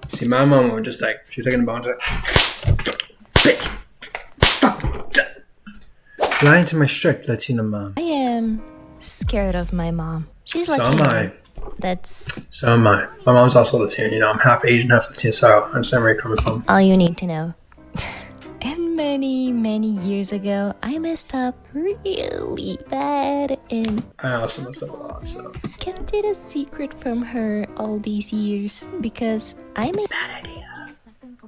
See, my mom would just like, she's taking the bones, like, bitch, fuck, lying to my strict Latina mom. I am scared of my mom. She's So Latina. am I. So am I. My mom's also Latina, you know, I'm half Asian, half Latina, so I understand where you're coming from. All you need to know. And many years ago, I messed up really bad and I also messed up a lot, so. kept it a secret from her all these years because I may Bad idea.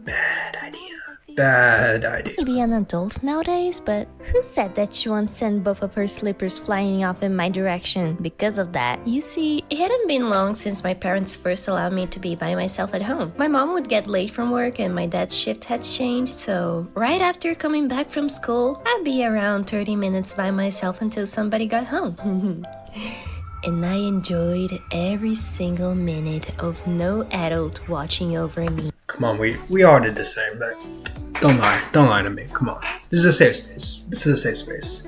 Bad idea. Bad idea. be an adult nowadays, but who said that she once sent both of her slippers flying off in my direction because of that? You see, it hadn't been long since my parents first allowed me to be by myself at home. My mom would get late from work and my dad's shift had changed, so right after coming back from school, I'd be around 30 minutes by myself until somebody got home. And I enjoyed every single minute of no adult watching over me. Come on, we all did the same, but don't lie to me, come on. This is a safe space.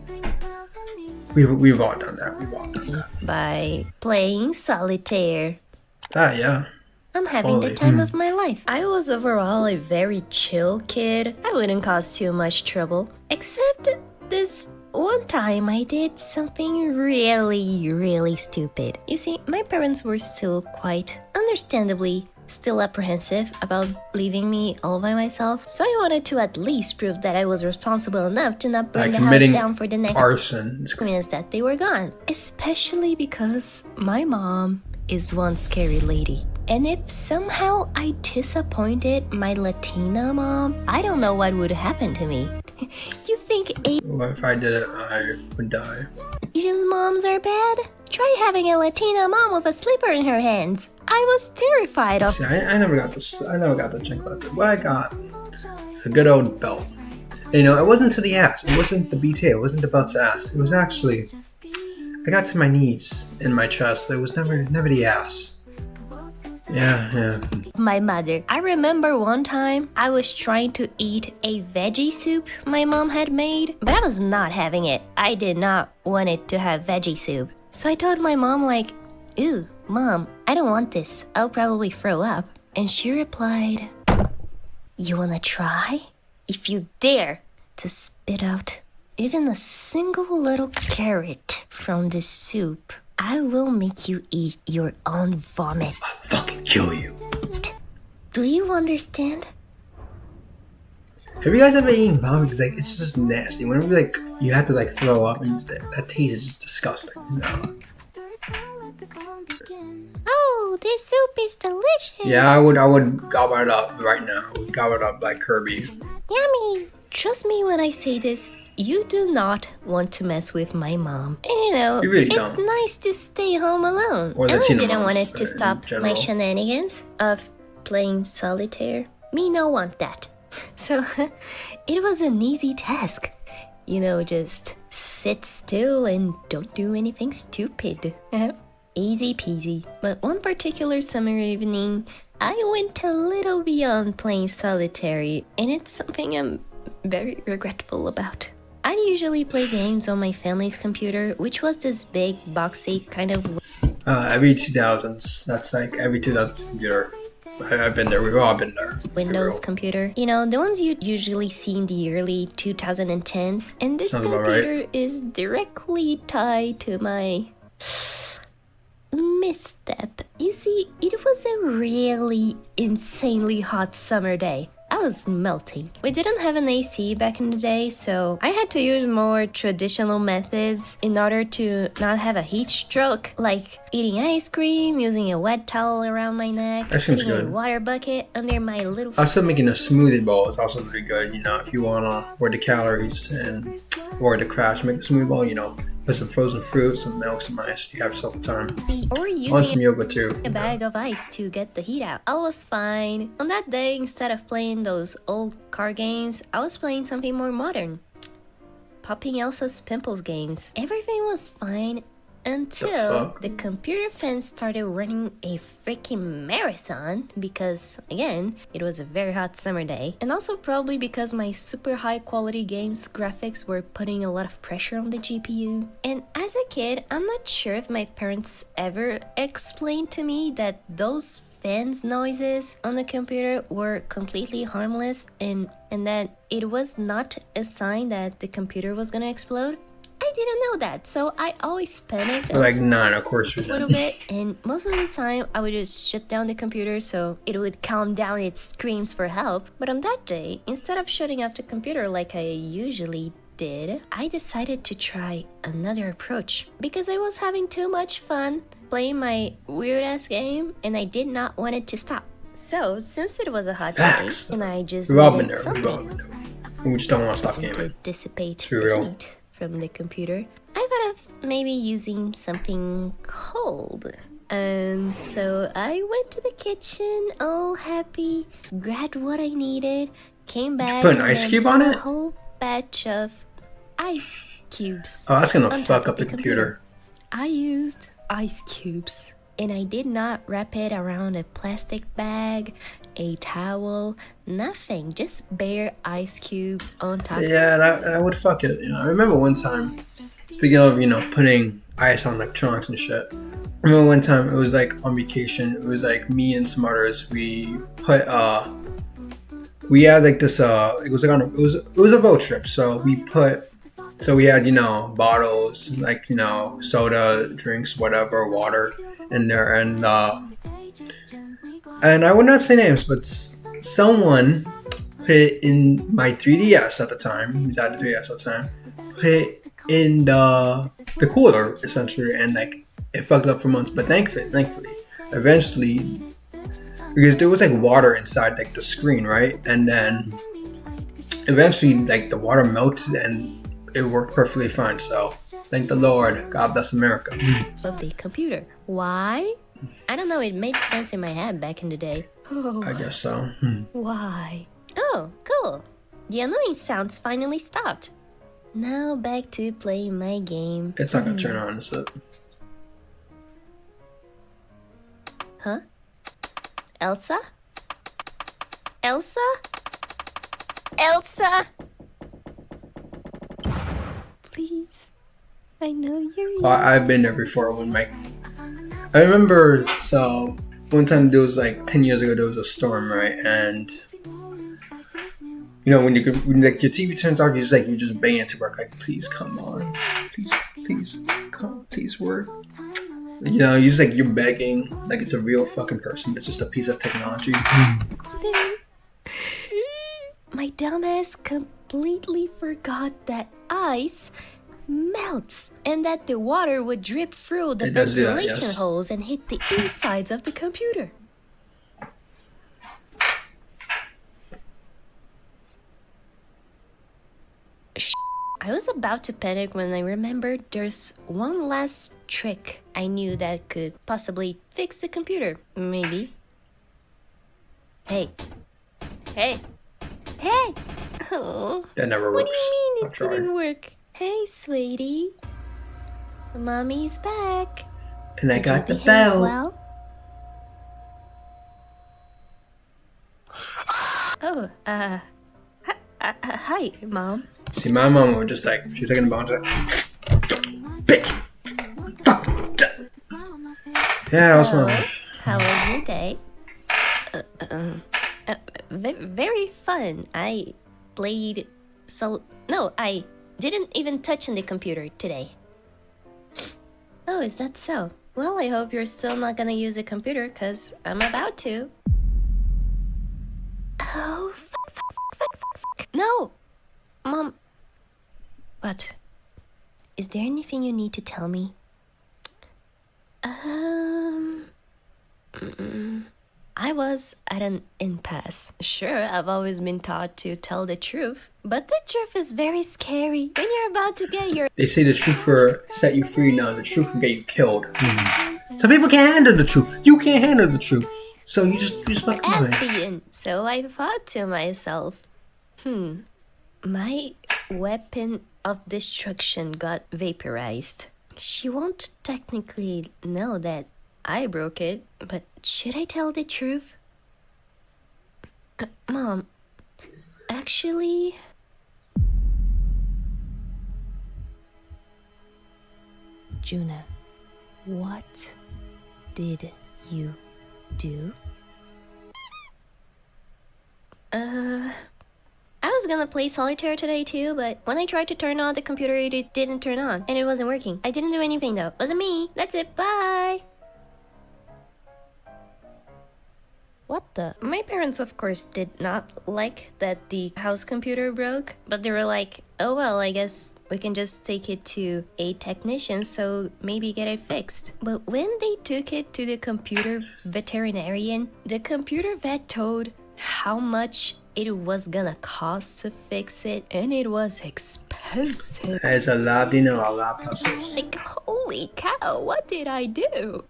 We've all done that, By playing solitaire. Ah, yeah. I'm having the time of my life. I was overall a very chill kid. I wouldn't cause too much trouble. Except this one time I did something really stupid. You see, my parents were still quite understandably still apprehensive about leaving me all by myself, so I wanted to at least prove that I was responsible enough to not burn the house down for the next arson. minutes that they were gone. Especially because my mom is one scary lady. And if somehow I disappointed my Latina mom, I don't know what would happen to me. You think Well, if I did it, I would die. Asian moms are bad? Try having a Latina mom with a slipper in her hands. I was terrified of. See, I never got this. I never got the chancleta. What I got was a good old belt. And, you know, it wasn't to the ass. It wasn't the BT. It wasn't the belt's ass. It was actually. I got to my knees in my chest. It was never the ass. Yeah. My mother. I remember one time I was trying to eat a veggie soup my mom had made, but I was not having it. I did not want it to have veggie soup. So I told my mom like, "Ew, Mom, I don't want this. I'll probably throw up." And she replied, "You wanna try? If you dare to spit out even a single little carrot from the soup, I will make you eat your own vomit. I'll fucking kill you." Do you understand? Have you guys ever eaten vomit? Because like it's just nasty. Whenever like you have to like throw up, and that taste is just disgusting. No. Oh, this soup is delicious. Yeah, I would gobble it up right now. I would gobble it up like Kirby. Yummy. Trust me when I say this. You do not want to mess with my mom. And you know, You really it's don't. nice to stay home alone. Or and I Latina didn't moms, want it to in stop my general. shenanigans of playing solitaire. Me no want that. So it was an easy task. You know, just sit still and don't do anything stupid. Easy peasy. But one particular summer evening, I went a little beyond playing solitary, and it's something I'm very regretful about. I usually play games on my family's computer, which was this big, boxy kind of Every 2000s. That's like every 2000s computer. I've been there. We've all been there. Windows computer. You know, the ones you usually see in the early 2010s. And this Sounds about computer is directly tied to my misstep. You see, it was a really insanely hot summer day. I was melting. We didn't have an AC back in the day, so I had to use more traditional methods in order to not have a heat stroke, like eating ice cream, using a wet towel around my neck, That seems putting a good. water bucket under my little Also, making a smoothie bowl is also pretty good. You know, if you want to avoid the calories and avoid the crash, make a smoothie bowl. You know, put some frozen fruit, some milk, some ice. You have yourself a time. or I want using some yogurt too. a bag of ice to get the heat out. I was fine. On that day, instead of playing those old card games, I was playing something more modern. Popping Elsa's Pimples games. Everything was fine until fuck? the computer fans started running a freaking marathon because, again, it was a very hot summer day. And also probably because my super high quality games graphics were putting a lot of pressure on the GPU. And as a kid, I'm not sure if my parents ever explained to me that those fans noises on the computer were completely harmless and that it was not a sign that the computer was gonna explode. I didn't know that, so I always panicked Like, nah, of course we a little didn't. bit, and most of the time I would just shut down the computer so it would calm down its screams for help. But on that day, instead of shutting off the computer like I usually did, I decided to try another approach because I was having too much fun playing my weird ass game and I did not want it to stop. So, since it was a hot Facts. day and I just We've all been needed there. We've all something been there. We just don't want to stop to gaming. dissipate be the real. heat from the computer, I thought of maybe using something cold. And so I went to the kitchen, all happy, grabbed what I needed, came back, put an and ice then cube on put it? a whole batch of ice cubes. Oh, that's gonna on fuck top up of the computer. I used ice cubes, and I did not wrap it around a plastic bag, a towel, nothing, just bare ice cubes on top. Yeah, that would fuck it. You know, I remember one time, speaking of, putting ice on electronics and shit. I remember one time it was like on vacation. It was like me and some others. We put we had like this it was like it was a road trip. So we had bottles like soda, drinks, whatever, water in there, and I would not say names, but someone put it in my 3DS at the time. We had the 3DS at the time. Put it in the cooler essentially, and like it fucked up for months. But thankfully, eventually, because there was like water inside like the screen, right? And then eventually, like the water melted and it worked perfectly fine. So thank the Lord. God bless America. Of the computer. Why? I don't know, it made sense in my head back in the day. I guess so. Why? Oh, cool. The annoying sounds finally stopped. Now back to playing my game. It's not gonna turn on, is it? Huh? Elsa? Elsa? Elsa? Please. I know you're here. Well, I've been there before when I remember, so one time there was like 10 years ago there was a storm, right? And when like your TV turns off, you just bang into work like, please come on, please come, please work. You're begging like it's a real fucking person. It's just a piece of technology. My dumbass completely forgot that ice melts and that the water would drip through the It does do that, ventilation yes. holes and hit the insides of the computer. I was about to panic when I remembered there's one last trick I knew that could possibly fix the computer. Maybe. Hey. Hey. Hey! Oh. That never What works. do you mean I've it tried. didn't work? Hey, sweetie. Mommy's back. And I Did got you the behave bell. well? Oh, hi, Mom. See, my mom would just like, she was taking the bomb, like, bitch, fuck. Yeah, that was my mom. How was your day? Very fun. I played No, I didn't even touch on the computer today. Oh, is that so? Well, I hope you're still not gonna use a computer, cause I'm about to. Oh, fuck. No! Mom. What? Is there anything you need to tell me? I was at an impasse. Sure, I've always been taught to tell the truth, but the truth is very scary when you're about to get your They say the truth will set you free. No, the truth will get you killed. Some people can't handle the truth. You can't handle the truth. So you just fucking ass lie. beaten. So I thought to myself, my weapon of destruction got vaporized. She won't technically know that I broke it, but should I tell the truth? Mom, actually... Juna, what did you do? I was gonna play solitaire today too, but when I tried to turn on the computer, it didn't turn on, and it wasn't working. I didn't do anything though. Wasn't me. That's it. Bye! What the? My parents, of course, did not like that the house computer broke, but they were like, oh well, I guess we can just take it to a technician, so maybe get it fixed. But when they took it to the computer veterinarian, the computer vet told how much it was gonna cost to fix it, and it was expensive. There's a lot, a lot of puzzles. Like, holy cow, what did I do?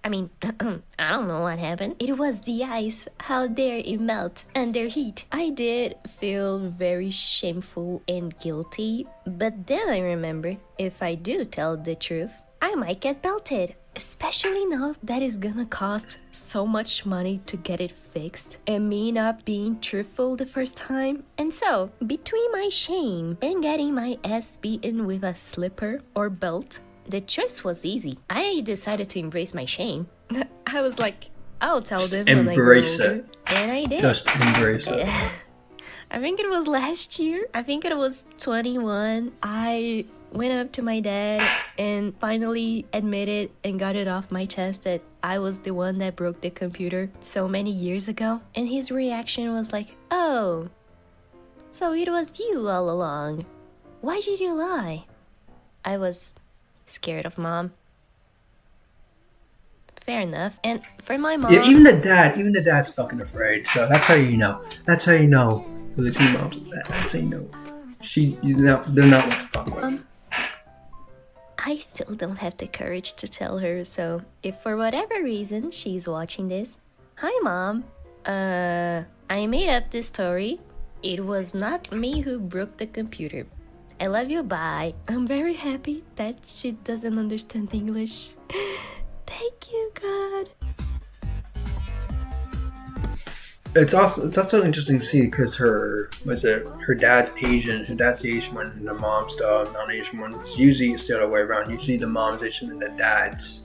I mean, I don't know what happened. It was the ice. How dare it melt under heat? I did feel very shameful and guilty, but then I remembered if I do tell the truth, I might get belted. Especially now that it's gonna cost so much money to get it fixed and me not being truthful the first time. And so, between my shame and getting my ass beaten with a slipper or belt, the choice was easy. I decided to embrace my shame. I was like, I'll tell them when I grow older. And I did. Just embrace it. I think it was last year. I think it was 21. I went up to my dad and finally admitted and got it off my chest that I was the one that broke the computer so many years ago. And his reaction was like, oh, so it was you all along. Why did you lie? I was scared of Mom. Fair enough. And for my mom... Yeah, even the dad's fucking afraid. So that's how you know. That's how you know who the teen mom's with that. That's how you know. They're not what to fuck with. I still don't have the courage to tell her, so if for whatever reason she's watching this, hi Mom, I made up this story. It was not me who broke the computer. I love you, bye. I'm very happy that she doesn't understand English. Thank you, God. It's also interesting to see because her dad's Asian. Her dad's the Asian one, and the mom's the non-Asian one. Usually it's the other way around. Usually the mom's Asian and the dad's,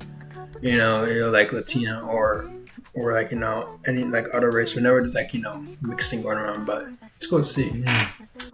like Latina or like any like other race. Whenever there's like mixing going around, but it's cool to see.